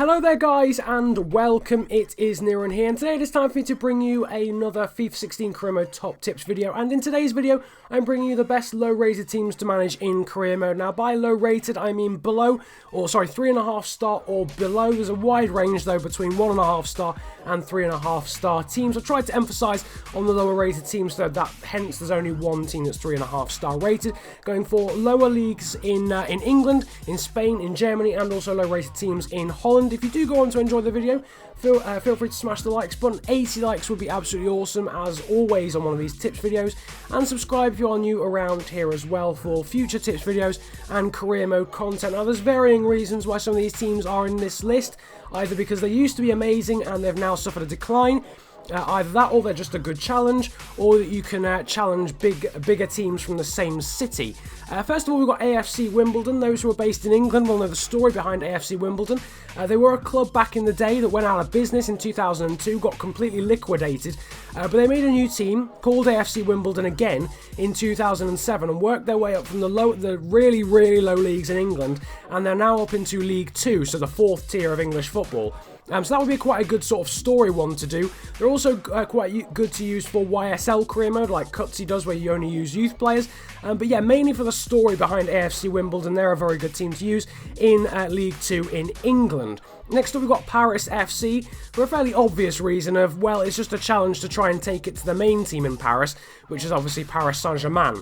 Hello there guys and welcome, it is Niran here, and today it is time for me to bring you another FIFA 16 career mode top tips video. And in today's video I'm bringing you the best low rated teams to manage in career mode. Now by low rated I mean below, or sorry, 3.5 star or below. There's a wide range though between 1.5 star and 3.5 star teams. I tried to emphasise on the lower rated teams though, that hence there's only one team that's 3.5 star rated. Going for lower leagues in England, in Spain, in Germany, and also low rated teams in Holland. If you do go on to enjoy the video, feel free to smash the likes button. 80 likes would be absolutely awesome as always on one of these tips videos, and subscribe if you are new around here as well for future tips videos and career mode content. Now there's varying reasons why some of these teams are in this list, either because they used to be amazing and they've now suffered a decline, either that or they're just a good challenge, or that you can challenge bigger teams from the same city. First of all, we've got AFC Wimbledon. Those who are based in England will know the story behind AFC Wimbledon. They were a club back in the day that went out of business in 2002, got completely liquidated, but they made a new team called AFC Wimbledon again in 2007 and worked their way up from the really low leagues in England, and they're now up into League 2, so the fourth tier of English football. So that would be quite a good sort of story one to do. They're also quite good to use for YSL career mode, like Cutsy does, where you only use youth players. But yeah, mainly for the story behind AFC Wimbledon, they're a very good team to use in League 2 in England. Next up, we've got Paris FC, for a fairly obvious reason of, well, it's just a challenge to try and take it to the main team in Paris, which is obviously Paris Saint-Germain.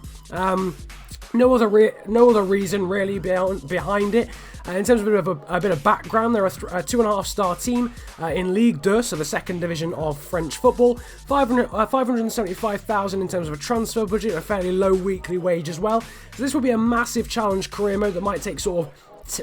No other reason really behind it. In terms of a bit of background, they're a 2.5 star team in Ligue 2, so the second division of French football. 575,000 in terms of a transfer budget, a fairly low weekly wage as well. So this will be a massive challenge career mode that might take sort of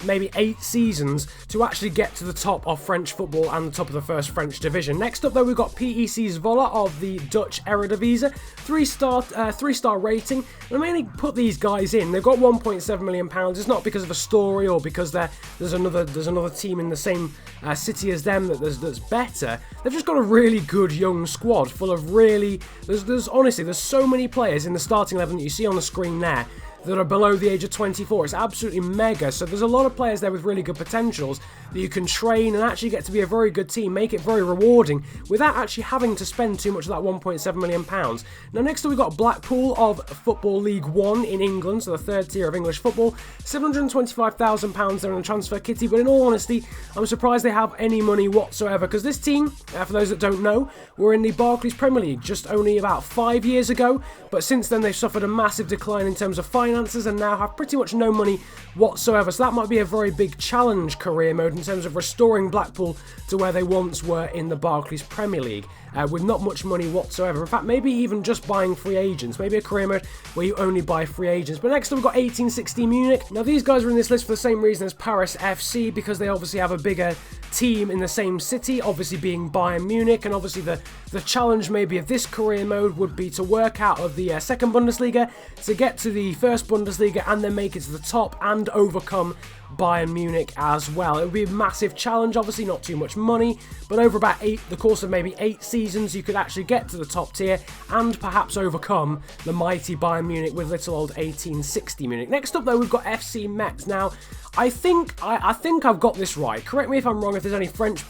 maybe 8 seasons to actually get to the top of French football and the top of the first French division. Next up though, we've got PEC Zwolle of the Dutch Eredivisie, 3-star rating. And I mainly put these guys in. They've got £1.7 million. It's not because of a story or because there's another team in the same city as them that's better. They've just got a really good young squad full of really. Honestly, there's so many players in the starting 11 that you see on the screen there that are below the age of 24. It's absolutely mega. So there's a lot of players there with really good potentials that you can train and actually get to be a very good team, make it very rewarding without actually having to spend too much of that £1.7 million. Now next up we've got Blackpool of Football League 1 in England, so the third tier of English football. £725,000 there in the transfer kitty, but in all honesty, I'm surprised they have any money whatsoever, because this team, for those that don't know, were in the Barclays Premier League just only about 5 years ago, but since then they've suffered a massive decline in terms of finances and now have pretty much no money whatsoever. So that might be a very big challenge career mode in terms of restoring Blackpool to where they once were in the Barclays Premier League, with not much money whatsoever. In fact, maybe even just buying free agents. Maybe a career mode where you only buy free agents. But next up we've got 1860 Munich. Now these guys are in this list for the same reason as Paris FC, because they obviously have a bigger team in the same city, obviously being Bayern Munich, and obviously the challenge maybe of this career mode would be to work out of the second Bundesliga to get to the first Bundesliga and then make it to the top and overcome Bayern Munich as well. It would be a massive challenge, obviously not too much money, but over about the course of maybe 8 seasons you could actually get to the top tier and perhaps overcome the mighty Bayern Munich with little old 1860 Munich. Next up though, we've got FC Metz. Now I think I've got this right. Correct me if I'm wrong if there's any French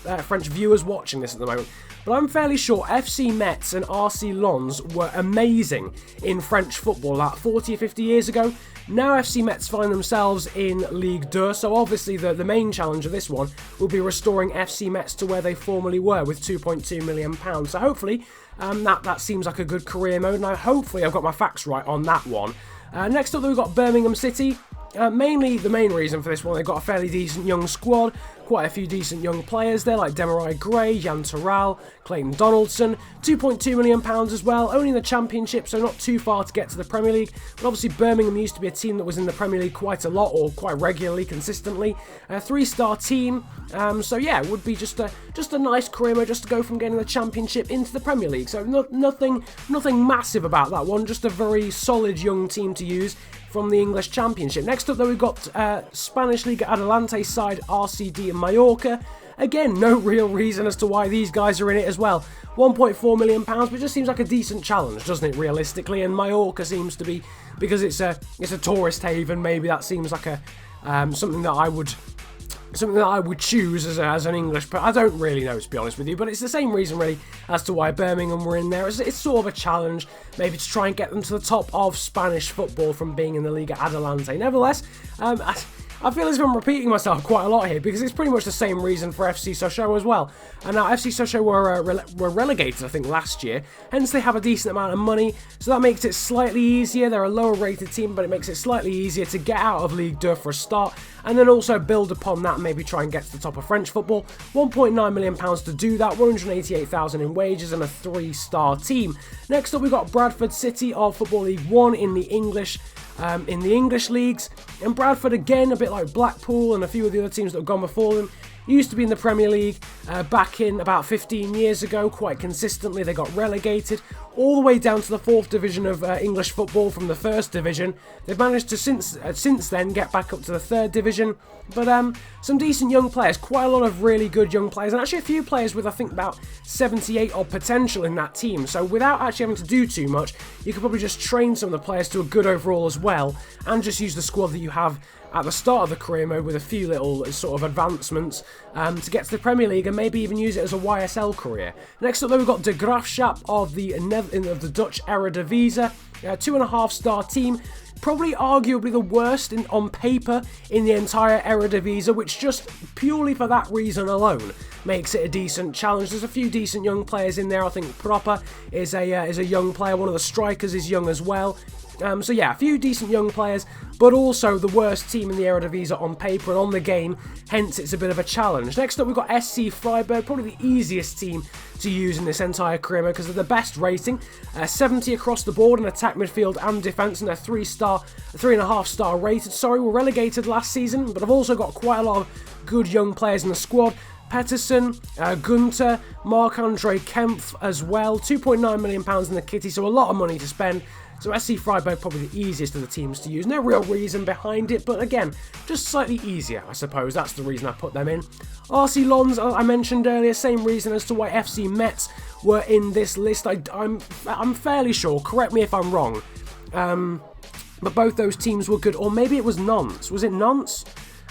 viewers watching this at the moment, but I'm fairly sure FC Metz and RC Lens were amazing in French football about 40 or 50 years ago. Now FC Metz find themselves in Ligue 2, so obviously the main challenge of this one will be restoring FC Metz to where they formerly were with £2.2 million. So hopefully that seems like a good career mode, and hopefully I've got my facts right on that one. Next up we've got Birmingham City. Mainly the main reason for this one, they've got a fairly decent young squad, quite a few decent young players there like Demarai Gray, Jan Terral, Clayton Donaldson, £2.2 million as well, only in the Championship, so not too far to get to the Premier League, but obviously Birmingham used to be a team that was in the Premier League quite a lot, or quite regularly, consistently. A 3-star team, so yeah, it would be just a nice career mode just to go from getting the Championship into the Premier League, so nothing massive about that one, just a very solid young team to use from the English Championship. Next up though, we've got Spanish Liga Adelante side RCD in Mallorca. Again, no real reason as to why these guys are in it as well. £1.4 million, but it just seems like a decent challenge, doesn't it, realistically? And Mallorca seems to be, because it's a tourist haven, maybe that seems like a something that I would something that I would choose as an English, but I don't really know, to be honest with you. But it's the same reason really as to why Birmingham were in there. It's sort of a challenge, maybe to try and get them to the top of Spanish football from being in the Liga Adelante. Nevertheless, I feel as if I'm repeating myself quite a lot here, because it's pretty much the same reason for FC Sochaux as well. And now FC Sochaux were relegated, I think, last year, hence they have a decent amount of money, so that makes it slightly easier. They're a lower rated team, but it makes it slightly easier to get out of Ligue 2 for a start, and then also build upon that and maybe try and get to the top of French football. £1.9 million to do that, 188,000 in wages, and a 3-star team. Next up, we've got Bradford City of Football League 1 in the English leagues, and Bradford, again, a bit like Blackpool and a few of the other teams that have gone before them, used to be in the Premier League back in about 15 years ago, quite consistently. They got relegated all the way down to the 4th division of English football from the 1st division. They've managed to since then get back up to the 3rd division, but some decent young players, quite a lot of really good young players, and actually a few players with, I think, about 78 odd potential in that team. So without actually having to do too much, you could probably just train some of the players to a good overall as well, and just use the squad that you have at the start of the career mode with a few little sort of advancements to get to the Premier League, and maybe even use it as a YSL career. Next up, though, we've got De Graafschap of the Dutch Eredivisie, 2.5-star team. Probably arguably the worst on paper in the entire Eredivisie, which just purely for that reason alone makes it a decent challenge. There's a few decent young players in there. I think Proper is a young player. One of the strikers is young as well. So yeah, a few decent young players, but also the worst team in the Eredivisie on paper and on the game, hence it's a bit of a challenge. Next up, we've got SC Freiburg, probably the easiest team to use in this entire career mode because they're the best rating, 70 across the board in attack, midfield and defence, and they're 3.5-star rated. Sorry, were relegated last season, but I've also got quite a lot of good young players in the squad. Peterson, Gunter, Marc-Andre Kempf as well, £2.9 million in the kitty, so a lot of money to spend. So SC Freiburg probably the easiest of the teams to use. No real reason behind it, but again, just slightly easier, I suppose. That's the reason I put them in. RC Lens, I mentioned earlier, same reason as to why FC Metz were in this list. I'm fairly sure, correct me if I'm wrong, but both those teams were good. Or maybe it was Nantes. Was it Nantes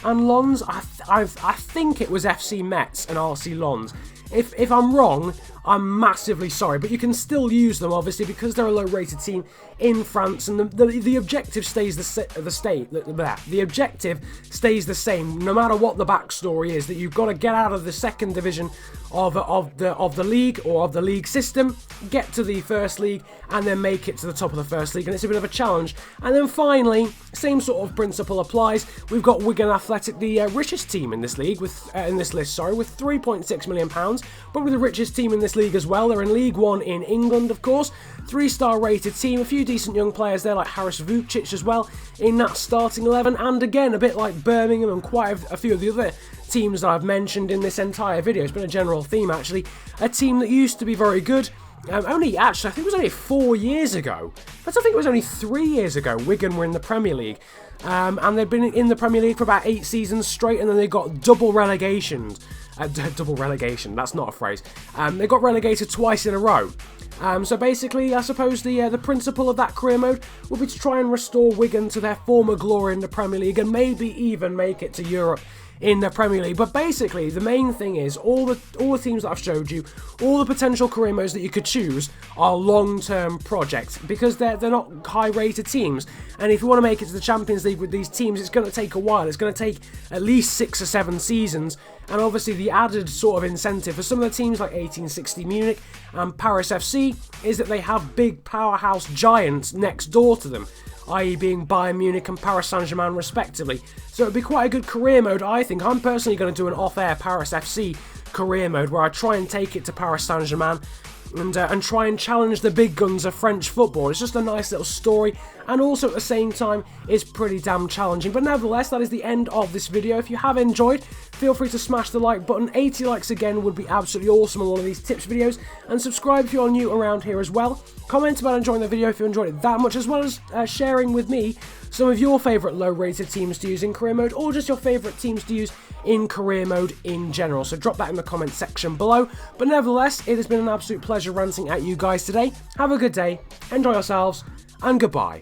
and Lens? I think it was FC Metz and RC Lens. If I'm wrong, I'm massively sorry, but you can still use them, obviously, because they're a low-rated team in France, and the objective stays the objective stays the same, no matter what the backstory is. That you've got to get out of the 2nd division of the league, or of the league system, get to the 1st league, and then make it to the top of the 1st league, and it's a bit of a challenge. And then finally, same sort of principle applies. We've got Wigan Athletic, the richest team in this league, with £3.6 million, probably the richest team in this league as well. They're in League 1 in England, of course. 3-star rated team, a few decent young players there like Haris Vucic as well in that starting 11, and again, a bit like Birmingham and quite a few of the other teams that I've mentioned in this entire video. It's been a general theme, actually. A team that used to be very good. I think it was only 4 years ago, but I think it was only 3 years ago, Wigan were in the Premier League. And they've been in the Premier League for about 8 seasons straight, and then they got double relegation, that's not a phrase. They got relegated twice in a row. So basically, I suppose the principle of that career mode will be to try and restore Wigan to their former glory in the Premier League, and maybe even make it to Europe in the Premier League. But basically, the main thing is all the teams that I've showed you, all the potential career modes that you could choose are long-term projects, because they're not high-rated teams. And if you want to make it to the Champions League with these teams, it's going to take a while. It's going to take at least 6 or 7 seasons. And obviously the added sort of incentive for some of the teams like 1860 Munich and Paris FC is that they have big powerhouse giants next door to them, i.e. being Bayern Munich and Paris Saint-Germain respectively. So it'd be quite a good career mode, I think. I'm personally going to do an off-air Paris FC career mode where I try and take it to Paris Saint-Germain and try and challenge the big guns of French football. It's just a nice little story, and also at the same time is pretty damn challenging. But nevertheless, that is the end of this video. If you have enjoyed, feel free to smash the like button. 80 likes again would be absolutely awesome on one of these tips videos, and subscribe if you're new around here as well. Comment about enjoying the video if you enjoyed it that much, as well as sharing with me some of your favourite low-rated teams to use in career mode, or just your favourite teams to use in career mode in general. So drop that in the comment section below. But nevertheless, it has been an absolute pleasure ranting at you guys today. Have a good day, enjoy yourselves, and goodbye.